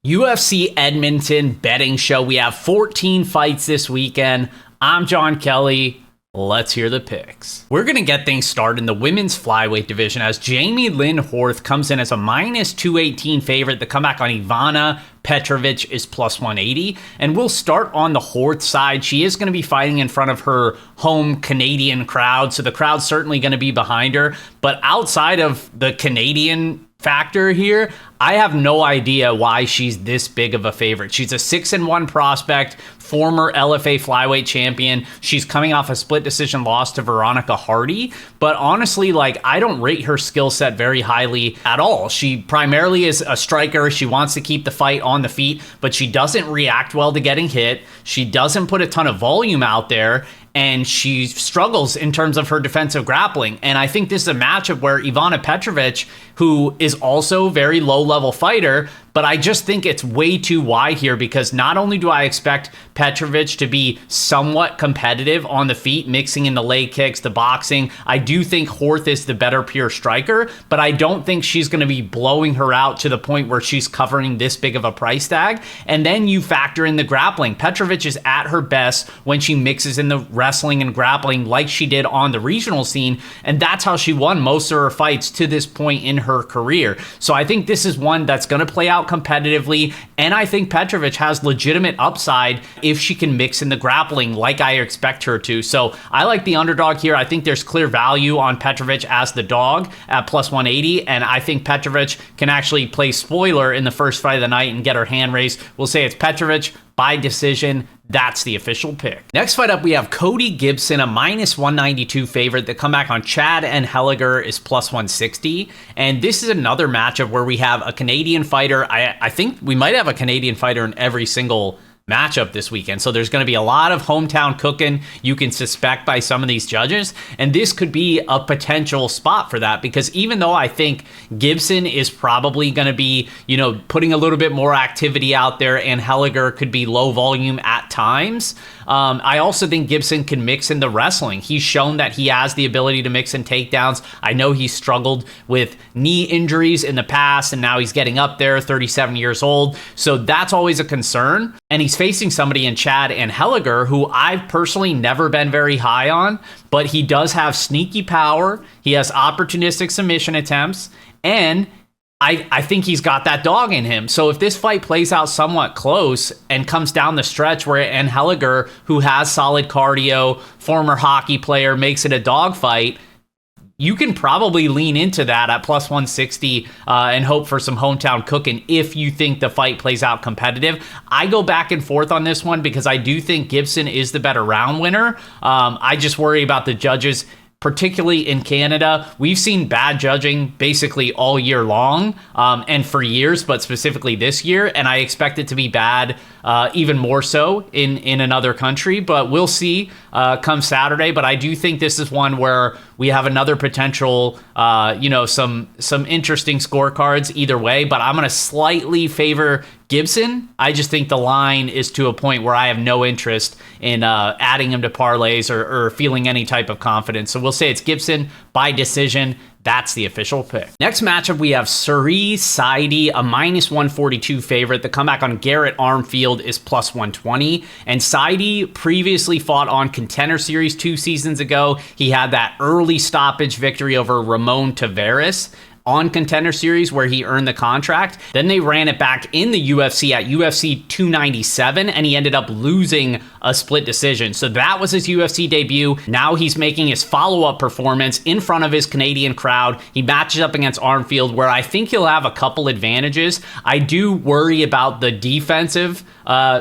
UFC Edmonton betting show. We have 14 fights this weekend. I'm Jon Kelly. Let's hear the picks. We're going to get things started in the women's flyweight division as Jamie Lynn Horth comes in as a minus 218 favorite. The comeback on Ivana Petrovic is plus 180. And we'll start on the Horth side. She is going to be fighting in front of her home Canadian crowd, so the crowd's certainly going to be behind her. But outside of the Canadian factor here, I have no idea why she's this big of a favorite. She's a 6-1 prospect, former LFA flyweight champion. She's coming off a split decision loss to Veronica Hardy. But honestly, I don't rate her skill set very highly at all. She primarily is a striker. She wants to keep the fight on the feet, but she doesn't react well to getting hit. She doesn't put a ton of volume out there, and she struggles in terms of her defensive grappling. And I think this is a matchup where Ivana Petrovic, who is also a very low-level fighter, but I just think it's way too wide here because not only do I expect Petrovic to be somewhat competitive on the feet, mixing in the leg kicks, the boxing, I do think Horth is the better pure striker, but I don't think she's going to be blowing her out to the point where she's covering this big of a price tag. And then you factor in the grappling. Petrovic is at her best when she mixes in the wrestling and grappling like she did on the regional scene, and that's how she won most of her fights to this point in her career. So I think this is one that's going to play out competitively, and I think Petrovic has legitimate upside if she can mix in the grappling like I expect her to. So I like the underdog here. I think there's clear value on Petrovic as the dog at plus 180, and I think Petrovic can actually play spoiler in the first fight of the night and get her hand raised. We'll say it's Petrovic by decision. That's the official pick. Next fight up, we have Cody Gibson, a minus 192 favorite. The comeback on Chad and Heler is plus 160. And this is another matchup where we have a Canadian fighter. I think we might have a Canadian fighter in every single matchup this weekend. So there's going to be a lot of hometown cooking you can suspect by some of these judges. And this could be a potential spot for that because even though I think Gibson is probably going to be, putting a little bit more activity out there and Heler could be low volume at times, I also think Gibson can mix in the wrestling. He's shown that he has the ability to mix in takedowns. I know he struggled with knee injuries in the past, and now he's getting up there, 37 years old. So that's always a concern. And he's facing somebody in Chad and Heler who I've personally never been very high on, but he does have sneaky power. He has opportunistic submission attempts, and I think he's got that dog in him. So if this fight plays out somewhat close and comes down the stretch where Heler, who has solid cardio, former hockey player, makes it a dog fight, you can probably lean into that at plus 160 and hope for some hometown cooking if you think the fight plays out competitive. I go back and forth on this one because I do think Gibson is the better round winner. I just worry about the judges, particularly in Canada. We've seen bad judging basically all year long and for years, but specifically this year. And I expect it to be bad even more so in another country. But we'll see come Saturday. But I do think this is one where we have another potential, some interesting scorecards either way. But I'm going to slightly favor Gibson. I just think the line is to a point where I have no interest in adding him to parlays or feeling any type of confidence. So we'll say it's Gibson by decision. That's the official pick. Next matchup, we have Sidi, a minus 142 favorite. The comeback on Garrett Armfield is plus 120. And Sidi previously fought on Contender Series 2 seasons ago. He had that early stoppage victory over Ramon Tavares on Contender Series where he earned the contract. Then they ran it back in the UFC at UFC 297, and he ended up losing a split decision. So that was his UFC debut. Now he's making his follow-up performance in front of his Canadian crowd. He matches up against Armfield, where I think he'll have a couple advantages. I do worry about the defensive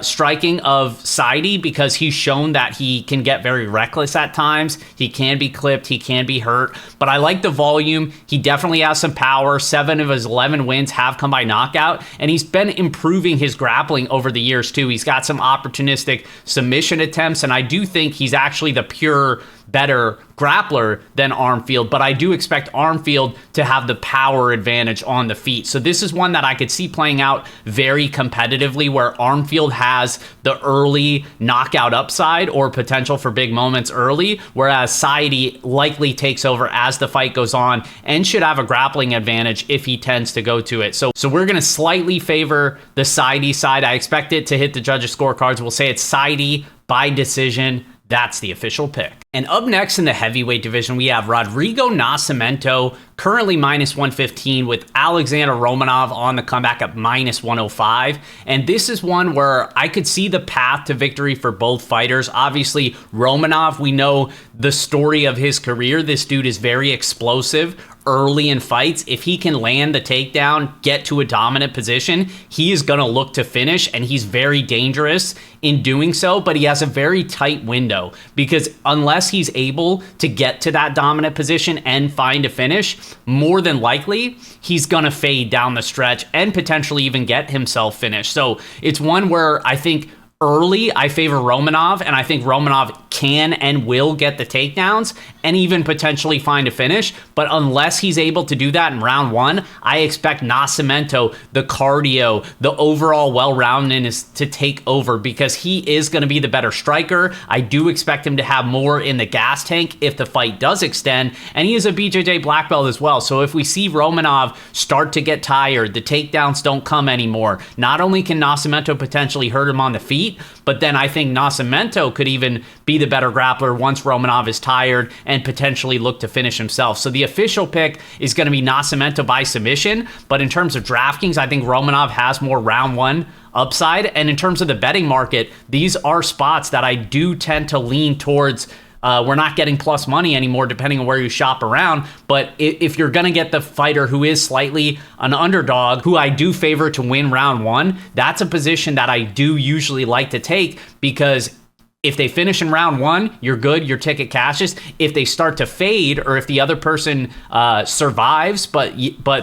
striking of Sidi because he's shown that he can get very reckless at times. He can be clipped, he can be hurt, but I like the volume. He definitely has some power. 7 of his 11 wins have come by knockout, and he's been improving his grappling over the years too. He's got some opportunistic submission attempts, and I do think he's actually the pure better grappler than Armfield, but I do expect Armfield to have the power advantage on the feet. So this is one that I could see playing out very competitively, where Armfield has the early knockout upside or potential for big moments early, whereas Sidi likely takes over as the fight goes on and should have a grappling advantage if he tends to go to it. So we're going to slightly favor the Sidi side. I expect it to hit the judges' scorecards. We'll say it's Sidi by decision. That's the official pick. And up next in the heavyweight division, we have Rodrigo Nascimento, currently -115, with Alexander Romanov on the comeback at -105. And this is one where I could see the path to victory for both fighters. Obviously, Romanov, we know the story of his career. This dude is very explosive early in fights. If he can land the takedown, get to a dominant position, he is going to look to finish, and he's very dangerous in doing so, but he has a very tight window, because unless he's able to get to that dominant position and find a finish, more than likely he's going to fade down the stretch and potentially even get himself finished. So it's one where I think early I favor Romanov, and I think Romanov can and will get the takedowns and even potentially find a finish. But unless he's able to do that in round one, I expect Nascimento, the cardio, the overall well-roundedness to take over, because he is going to be the better striker. I do expect him to have more in the gas tank if the fight does extend, and he is a BJJ black belt as well. So if we see Romanov start to get tired, the takedowns don't come anymore, not only can Nascimento potentially hurt him on the feet, but then I think Nascimento could even be the better grappler once Romanov is tired and potentially look to finish himself. So the official pick is going to be Nascimento by submission, but in terms of DraftKings, I think Romanov has more round one upside. And in terms of the betting market, these are spots that I do tend to lean towards. We're not getting plus money anymore, depending on where you shop around. But if you're going to get the fighter who is slightly an underdog, who I do favor to win round one, that's a position that I do usually like to take, because if they finish in round one, you're good, your ticket cashes. If they start to fade, or if the other person survives, but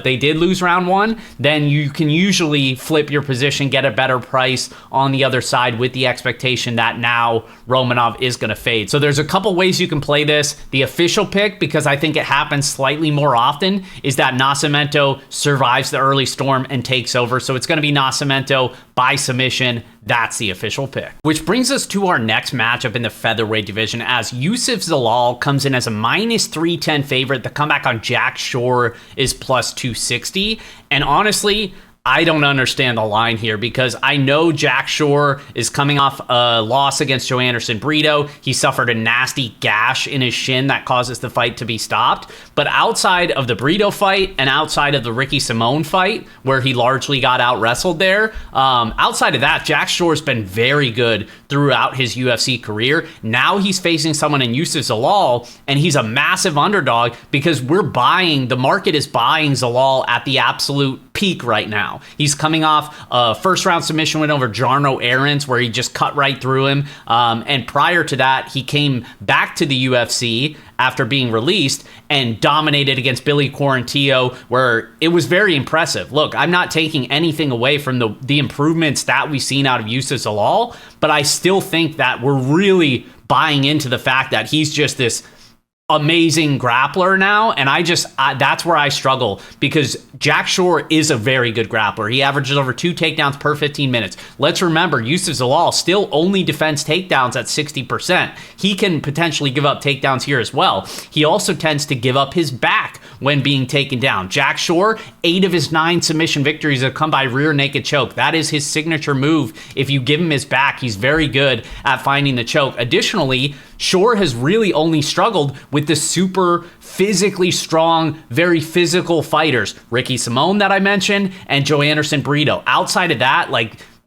they did lose round one, then you can usually flip your position, get a better price on the other side with the expectation that now Romanov is going to fade. So there's a couple ways you can play this. The official pick, because I think it happens slightly more often, is that Nascimento survives the early storm and takes over. So it's going to be Nascimento by submission. That's the official pick. Which brings us to our next matchup in the featherweight division, as Yousef Zalal comes in as a -310 favorite. The comeback on Jack Shore is +260. And honestly, I don't understand the line here, because I know Jack Shore is coming off a loss against Joe Anderson Brito. He suffered a nasty gash in his shin that causes the fight to be stopped. But outside of the Brito fight and outside of the Ricky Simone fight, where he largely got out wrestled there, outside of that, Jack Shore's been very good throughout his UFC career. Now he's facing someone in Yousef Zalal, and he's a massive underdog, because the market is buying Zalal at the absolute peak right now. He's coming off a first round submission win over Jarno Aarons, where he just cut right through him. And prior to that, he came back to the UFC after being released and dominated against Billy Quarantillo, where it was very impressive. Look, I'm not taking anything away from the improvements that we've seen out of Yousef Zalal, but I still think that we're really buying into the fact that he's just this amazing grappler now, and that's where I struggle, because Jack Shore is a very good grappler. He averages over 2 takedowns per 15 minutes. Let's remember, Yousef Zalal still only defends takedowns at 60%. He can potentially give up takedowns here as well. He also tends to give up his back when being taken down. Jack Shore, 8 of his 9 submission victories have come by rear naked choke. That is his signature move. If you give him his back, he's very good at finding the choke. Additionally, Shore has really only struggled with the super physically strong, very physical fighters, Ricky Simone that I mentioned, and Joe Anderson Brito. Outside of that,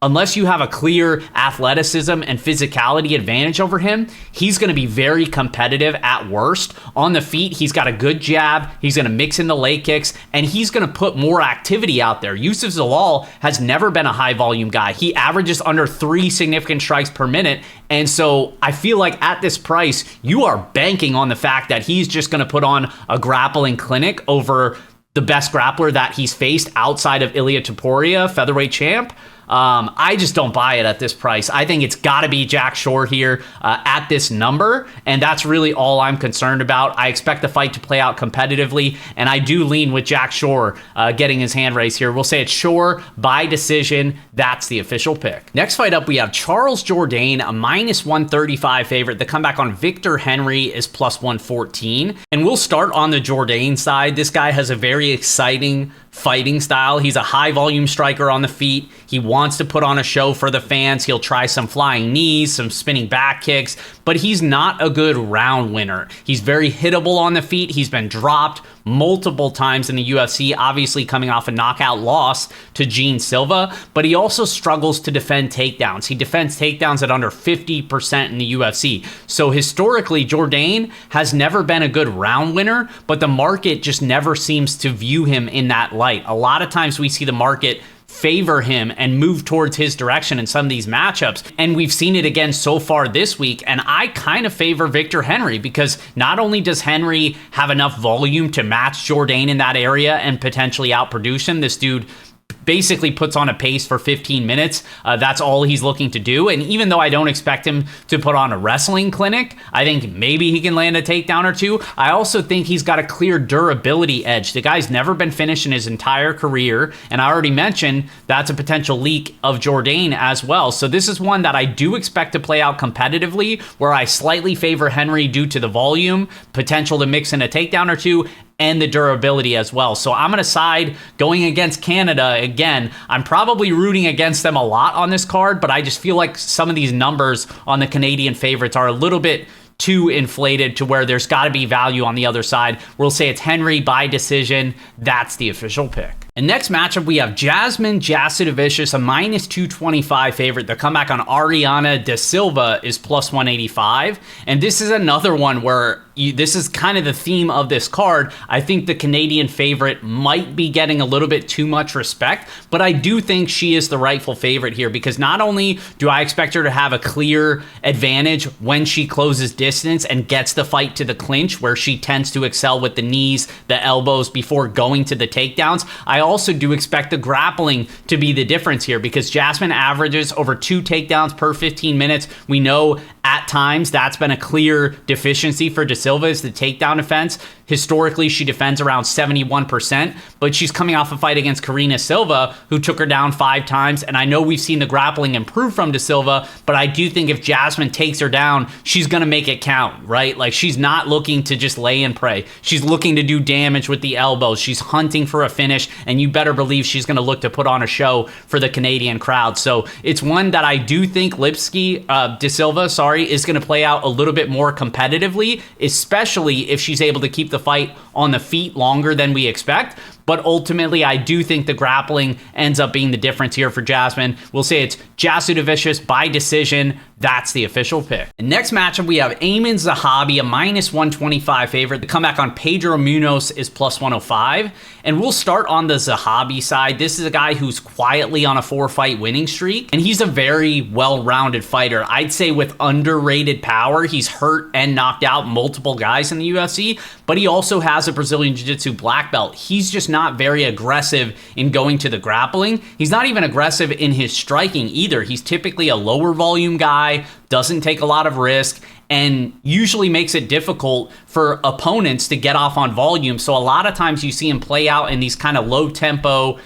unless you have a clear athleticism and physicality advantage over him, he's going to be very competitive at worst. On the feet, he's got a good jab, he's going to mix in the leg kicks, and he's going to put more activity out there. Yousef Zalal has never been a high volume guy. He averages under 3 significant strikes per minute, and so I feel like at this price, you are banking on the fact that he's just going to put on a grappling clinic over the best grappler that he's faced outside of Ilia Topuria, featherweight champ. I just don't buy it at this price. I think it's got to be Jack Shore here at this number, and that's really all I'm concerned about. I expect the fight to play out competitively, and I do lean with Jack Shore getting his hand raised here. We'll say it's Shore by decision. That's the official pick. Next fight up, we have Charles Jordane, a -135 favorite. The comeback on Victor Henry is +114. And we'll start on the Jordane side. This guy has a very exciting fighting style. He's a high volume striker on the feet. He wants to put on a show for the fans. He'll try some flying knees, some spinning back kicks, but he's not a good round winner. He's very hittable on the feet. He's been dropped multiple times in the UFC, obviously coming off a knockout loss to Silva, but he also struggles to defend takedowns. He defends takedowns at under 50% in the UFC. So historically, Jordane has never been a good round winner, but the market just never seems to view him in that light. A lot of times we see the market favor him and move towards his direction in some of these matchups. And we've seen it again so far this week. And I kind of favor Victor Henry because not only does Henry have enough volume to match Jordane in that area and potentially outproduce him, this dude basically puts on a pace for 15 minutes. That's all he's looking to do. And even though I don't expect him to put on a wrestling clinic, I think maybe he can land a takedown or two. I also think he's got a clear durability edge. The guy's never been finished in his entire career. And I already mentioned that's a potential leak of Jordane as well. So this is one that I do expect to play out competitively, where I slightly favor Henry due to the volume, potential to mix in a takedown or two, and the durability as well. So I'm going to side going against Canada. Again, I'm probably rooting against them a lot on this card, but I just feel like some of these numbers on the Canadian favorites are a little bit too inflated to where there's got to be value on the other side. We'll say it's Henry by decision. That's the official pick. And next matchup, we have Jasmine Divicious, a -225 favorite. The comeback on Ariana de Silva is +185. And this is another one where this is kind of the theme of this card. I think the Canadian favorite might be getting a little bit too much respect, but I do think she is the rightful favorite here because not only do I expect her to have a clear advantage when she closes distance and gets the fight to the clinch, where she tends to excel with the knees, the elbows before going to the takedowns, I also do expect the grappling to be the difference here because Jasmine averages over 2 takedowns per 15 minutes. We know at times that's been a clear deficiency for De Silva is the takedown defense. Historically, she defends around 71%, but she's coming off a fight against Karina Silva, who took her down 5 times. And I know we've seen the grappling improve from De Silva, but I do think if Jasmine takes her down, she's going to make it count, right? Like she's not looking to just lay and pray. She's looking to do damage with the elbows. She's hunting for a finish, and you better believe she's going to look to put on a show for the Canadian crowd. So it's one that I do think De Silva, is going to play out a little bit more competitively, especially if she's able to keep the fight on the feet longer than we expect. But ultimately, I do think the grappling ends up being the difference here for Jasmine. We'll say it's Divicious by decision. That's the official pick. And next matchup, we have Aiemann Zahabi, a -125 favorite. The comeback on Pedro Munoz is +105. And we'll start on the Zahabi side. This is a guy who's quietly on a 4-fight winning streak, and he's a very well-rounded fighter. I'd say with underrated power. He's hurt and knocked out multiple guys in the UFC, but he also has a Brazilian Jiu-Jitsu black belt. He's just not very aggressive in going to the grappling. He's not even aggressive in his striking either. He's typically a lower volume guy, doesn't take a lot of risk, and usually makes it difficult for opponents to get off on volume. So a lot of times you see him play out in these kind of low tempo,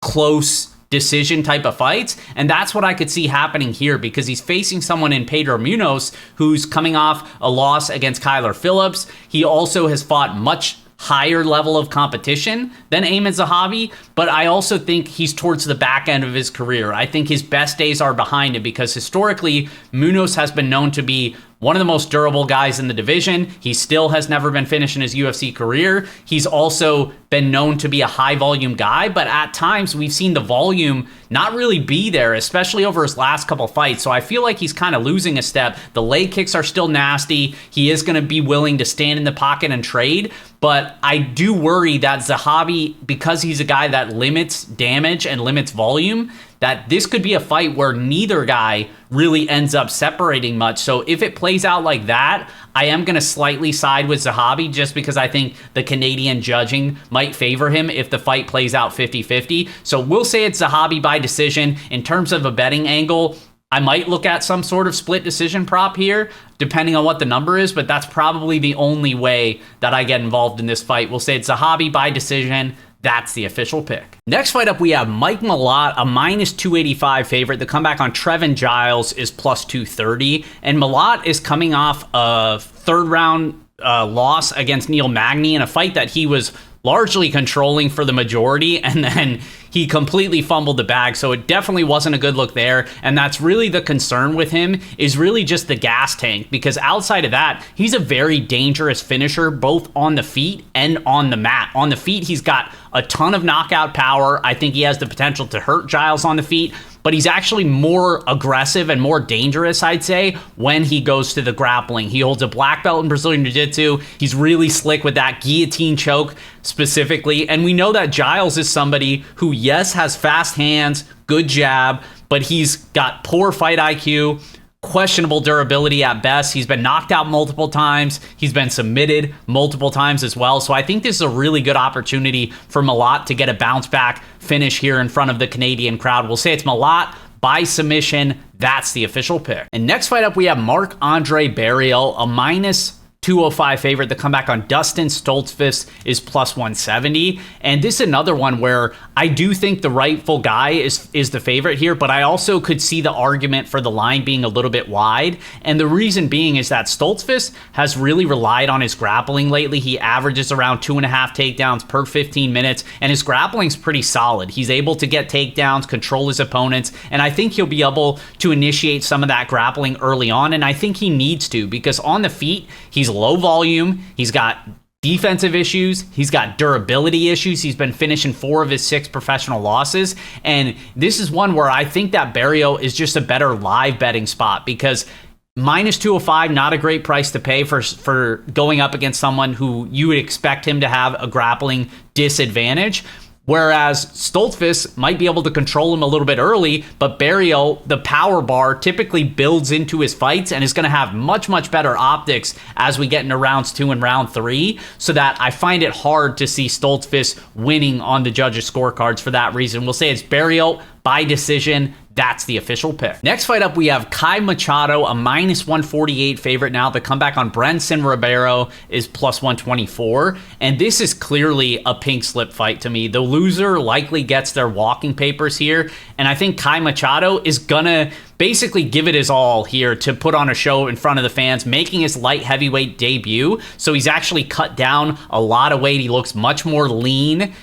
close decision type of fights. And that's what I could see happening here because he's facing someone in Pedro Munoz who's coming off a loss against Kyler Phillips. He also has fought much higher level of competition than Aiemann Zahabi, but I also think he's towards the back end of his career. I think his best days are behind him because historically, Munoz has been known to be one of the most durable guys in the division. He still has never been finished in his UFC career. He's also been known to be a high volume guy, but at times we've seen the volume not really be there, especially over his last couple fights. So I feel like he's kind of losing a step. The leg kicks are still nasty. He is going to be willing to stand in the pocket and trade, But I do worry that Zahabi, because he's a guy that limits damage and limits volume, that this could be a fight where neither guy really ends up separating much. So if it plays out like that, I am going to slightly side with Zahabi just because I think the Canadian judging might favor him if the fight plays out 50-50. So we'll say it's Zahabi by decision. In terms of a betting angle, I might look at some sort of split decision prop here, depending on what the number is, but that's probably the only way that I get involved in this fight. We'll say it's Zahabi by decision. That's the official pick. Next fight up, we have Mike Malott, a minus 285 favorite. The comeback on Trevon Giles is plus 230. And Malott is coming off a third round loss against Neil Magny in a fight that he was largely controlling for the majority, and then he completely fumbled the bag. So it definitely wasn't a good look there. And that's really the concern with him, is really just the gas tank, because outside of that, he's a very dangerous finisher, both on the feet and on the mat. On the feet, he's got a ton of knockout power. I think he has the potential to hurt Giles on the feet, but he's actually more aggressive and more dangerous, I'd say, when he goes to the grappling. He holds a black belt in Brazilian Jiu-Jitsu. He's really slick with that guillotine choke specifically. And we know that Giles is somebody who, yes, has fast hands, good jab, but he's got poor fight IQ, questionable durability at best. He's been knocked out multiple times. He's been submitted multiple times as well. So I think this is a really good opportunity for Malott to get a bounce back finish here in front of the Canadian crowd. We'll say it's Malott by submission. That's the official pick. And next fight up, we have Marc-Andre Barriault, a minus 205 favorite. The comeback on Dustin Stoltzfus is plus 170. And this is another one where I do think the rightful guy is the favorite here, but I also could see the argument for the line being a little bit wide. And the reason being is that Stoltzfus has really relied on his grappling lately. He averages around 2.5 takedowns per 15 minutes, and his grappling's pretty solid. He's able to get takedowns, control his opponents, and I think he'll be able to initiate some of that grappling early on, and I think he needs to, because on the feet, he's low volume, he's got defensive issues, he's got durability issues. He's been finishing 4 of his 6 professional losses, and this is one where I think that Barriault is just a better live betting spot, because minus 205, not a great price to pay for going up against someone who you would expect him to have a grappling disadvantage. Whereas Stoltzfus might be able to control him a little bit early, but Barriault, the power bar, typically builds into his fights and is going to have much, much better optics as we get into rounds 2 and round 3, so that I find it hard to see Stoltzfus winning on the judges' scorecards for that reason. We'll say it's Barriault by decision. That's the official pick. Next fight up, we have Kai Machado, a minus 148 favorite now. The comeback on Brenson Ribeiro is plus 124. And this is clearly a pink slip fight to me. The loser likely gets their walking papers here. And I think Kai Machado is gonna basically give it his all here to put on a show in front of the fans, making his light heavyweight debut. So he's actually cut down a lot of weight. He looks much more lean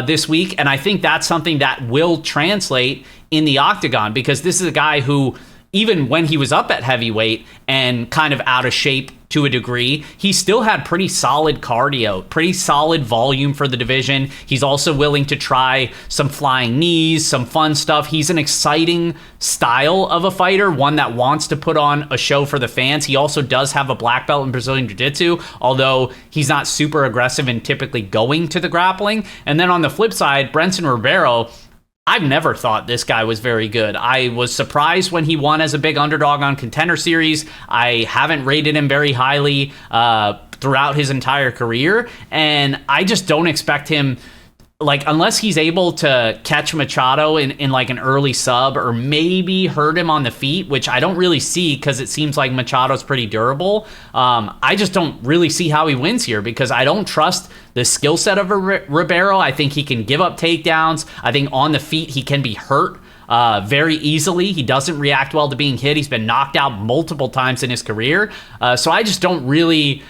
this week, and I think that's something that will translate in the octagon, because this is a guy who, even when he was up at heavyweight and kind of out of shape to a degree, he still had pretty solid cardio, pretty solid volume for the division. He's also willing to try some flying knees, some fun stuff. He's an exciting style of a fighter, one that wants to put on a show for the fans. He also does have a black belt in Brazilian Jiu-Jitsu, although he's not super aggressive in typically going to the grappling. And then on the flip side, Brenson Ribeiro, I've never thought this guy was very good. I was surprised when he won as a big underdog on Contender Series. I haven't rated him very highly throughout his entire career, and I just don't expect him, like, unless he's able to catch Machado in like an early sub, or maybe hurt him on the feet, which I don't really see because it seems like Machado's pretty durable. I just don't really see how he wins here, because I don't trust the skill set of Ribeiro. I think he can give up takedowns. I think on the feet he can be hurt very easily. He doesn't react well to being hit. He's been knocked out multiple times in his career. So I just don't really...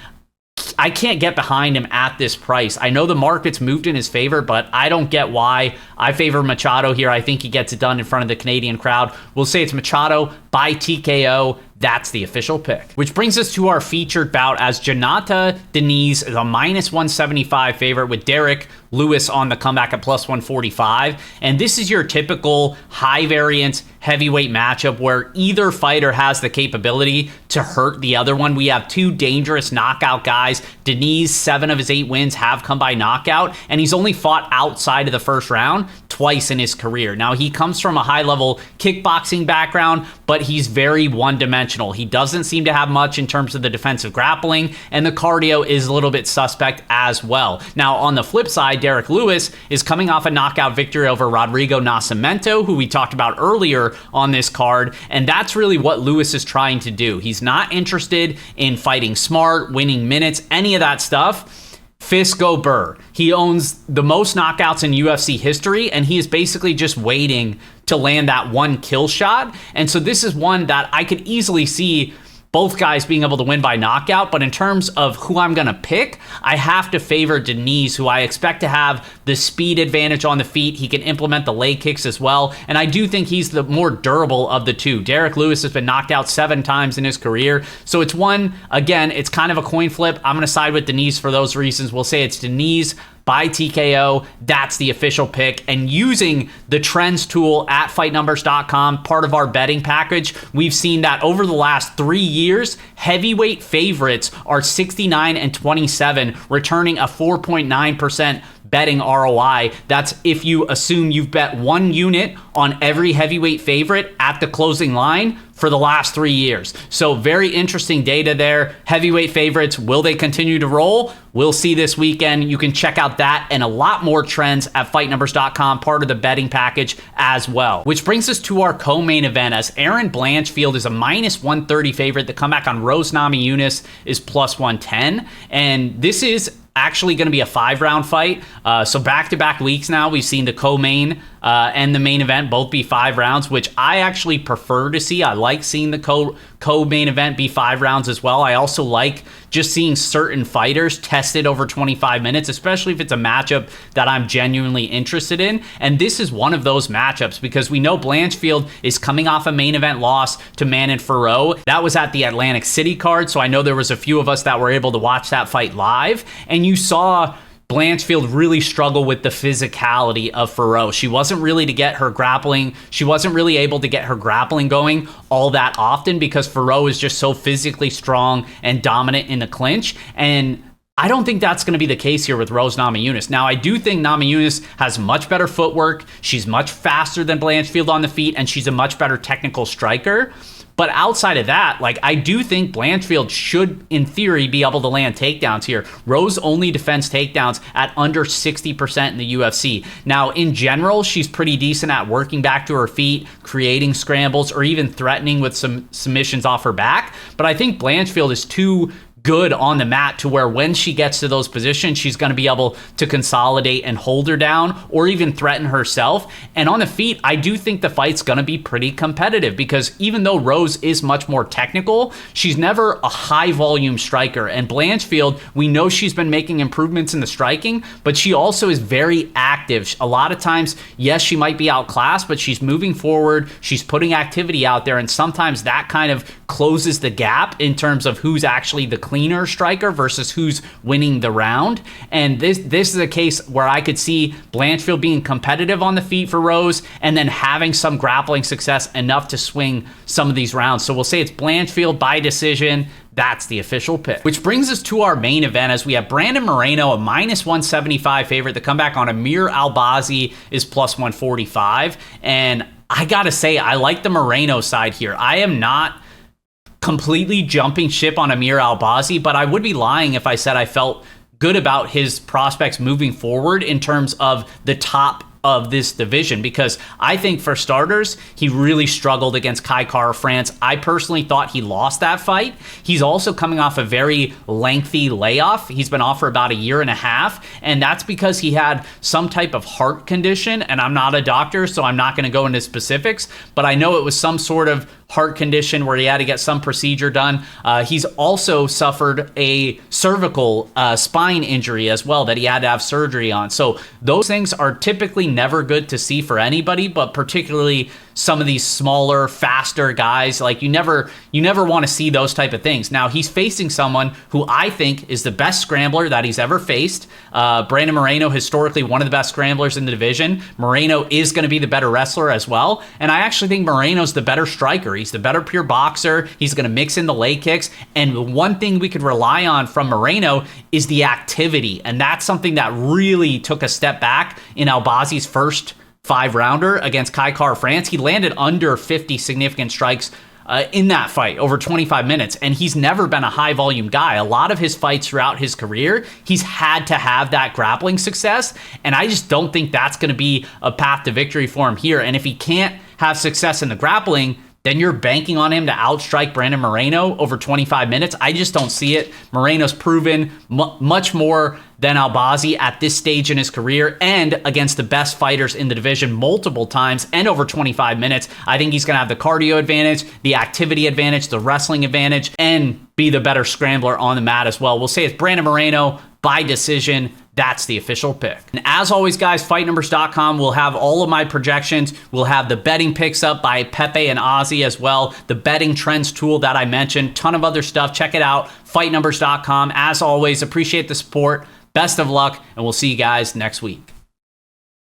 I can't get behind him at this price. I know the market's moved in his favor, but I don't get why. I favor Machado here. I think he gets it done in front of the Canadian crowd. We'll say it's Machado by TKO. That's the official pick. Which brings us to our featured bout, as Janata Denise is a -175 favorite with Derek Lewis on the comeback at +145. And this is your typical high variance heavyweight matchup where either fighter has the capability to hurt the other one. We have two dangerous knockout guys. Denise, 7 of his 8 wins have come by knockout, and he's only fought outside of the first round twice in his career. Now, he comes from a high-level kickboxing background, but he's very one-dimensional. He doesn't seem to have much in terms of the defensive grappling, and the cardio is a little bit suspect as well. Now, on the flip side, Derek Lewis is coming off a knockout victory over Rodrigo Nascimento, who we talked about earlier on this card, and that's really what Lewis is trying to do. He's not interested in fighting smart, winning minutes, any of that stuff. Fisco Burr. He owns the most knockouts in UFC history, and he is basically just waiting to land that one kill shot. And so this is one that I could easily see both guys being able to win by knockout, but in terms of who I'm going to pick, I have to favor Denise, who I expect to have the speed advantage on the feet. He can implement the leg kicks as well, and I do think he's the more durable of the two. Derek Lewis has been knocked out 7 times in his career, so it's one, again, it's kind of a coin flip. I'm going to side with Denise for those reasons. We'll say it's Denise by TKO. That's the official pick. And using the trends tool at fightnumbers.com, part of our betting package, we've seen that over the last 3 years, heavyweight favorites are 69 and 27, returning a 4.9% betting ROI. That's if you assume you've bet 1 unit on every heavyweight favorite at the closing line for the last 3 years. So very interesting data there. Heavyweight favorites, will they continue to roll? We'll see this weekend. You can check out that and a lot more trends at fightnumbers.com, part of the betting package as well. Which brings us to our co-main event, as Erin Blanchfield is a -130 favorite. The comeback on Rose Namajunas is +110. And this is actually going to be a 5-round fight. So back-to-back weeks now, we've seen the co-main and the main event both be 5 rounds, which I actually prefer to see. I like seeing the co-main event be 5 rounds as well. I also like just seeing certain fighters tested over 25 minutes, especially if it's a matchup that I'm genuinely interested in. And this is one of those matchups because we know Blanchfield is coming off a main event loss to Manon Fiorot. That was at the Atlantic City card, so I know there was a few of us that were able to watch that fight live. And you saw Blanchfield really struggle with the physicality of Fiorot. She wasn't really able to get her grappling going all that often because Fiorot is just so physically strong and dominant in the clinch. And I don't think that's going to be the case here with Rose Namajunas. Now, I do think Namajunas has much better footwork. She's much faster than Blanchfield on the feet, and she's a much better technical striker. But outside of that, I do think Blanchfield should, in theory, be able to land takedowns here. Rose only defends takedowns at under 60% in the UFC. Now, in general, she's pretty decent at working back to her feet, creating scrambles, or even threatening with some submissions off her back. But I think Blanchfield is too good on the mat to where when she gets to those positions, she's going to be able to consolidate and hold her down or even threaten herself. And on the feet, I do think the fight's going to be pretty competitive because even though Rose is much more technical, she's never a high volume striker. And Blanchfield, we know she's been making improvements in the striking, but she also is very active. A lot of times, yes, she might be outclassed, but she's moving forward. She's putting activity out there. And sometimes that kind of closes the gap in terms of who's actually the cleaner striker versus who's winning the round. And this is a case where I could see Blanchfield being competitive on the feet for Rose and then having some grappling success enough to swing some of these rounds. So we'll say it's Blanchfield by decision. That's the official pick. Which brings us to our main event, as we have Brandon Moreno, a -175 favorite. The comeback on Amir Albazi is +145. And I gotta say, I like the Moreno side here. I am not completely jumping ship on Amir Albazi, but I would be lying if I said I felt good about his prospects moving forward in terms of the top of this division, because I think for starters, he really struggled against Kai Kara France. I personally thought he lost that fight. He's also coming off a very lengthy layoff. He's been off for about 1.5 years, and that's because he had some type of heart condition, and I'm not a doctor, so I'm not going to go into specifics, but I know it was some sort of heart condition where he had to get some procedure done. He's also suffered a cervical spine injury as well that he had to have surgery on. So those things are typically never good to see for anybody, but particularly some of these smaller, faster guys. Like you never want to see those type of things. Now he's facing someone who I think is the best scrambler that he's ever faced. Brandon Moreno, historically one of the best scramblers in the division. Moreno is going to be the better wrestler as well. And I actually think Moreno's the better striker. He's the better pure boxer. He's going to mix in the leg kicks. And one thing we could rely on from Moreno is the activity. And that's something that really took a step back in Albazi's first 5-rounder against Kai Kara-France. He landed under 50 significant strikes in that fight over 25 minutes, and he's never been a high volume guy. A lot of his fights throughout his career, he's had to have that grappling success, and I just don't think that's going to be a path to victory for him here. And if he can't have success in the grappling, then you're banking on him to outstrike Brandon Moreno over 25 minutes. I just don't see it. Moreno's proven much more than Albazi at this stage in his career, and against the best fighters in the division multiple times and over 25 minutes. I think he's going to have the cardio advantage, the activity advantage, the wrestling advantage, and be the better scrambler on the mat as well. We'll say it's Brandon Moreno by decision. That's the official pick. And as always, guys, fightnumbers.com will have all of my projections. We'll have the betting picks up by Pepe and Ozzy as well. The betting trends tool that I mentioned. Ton of other stuff. Check it out. Fightnumbers.com. As always, appreciate the support. Best of luck, and we'll see you guys next week.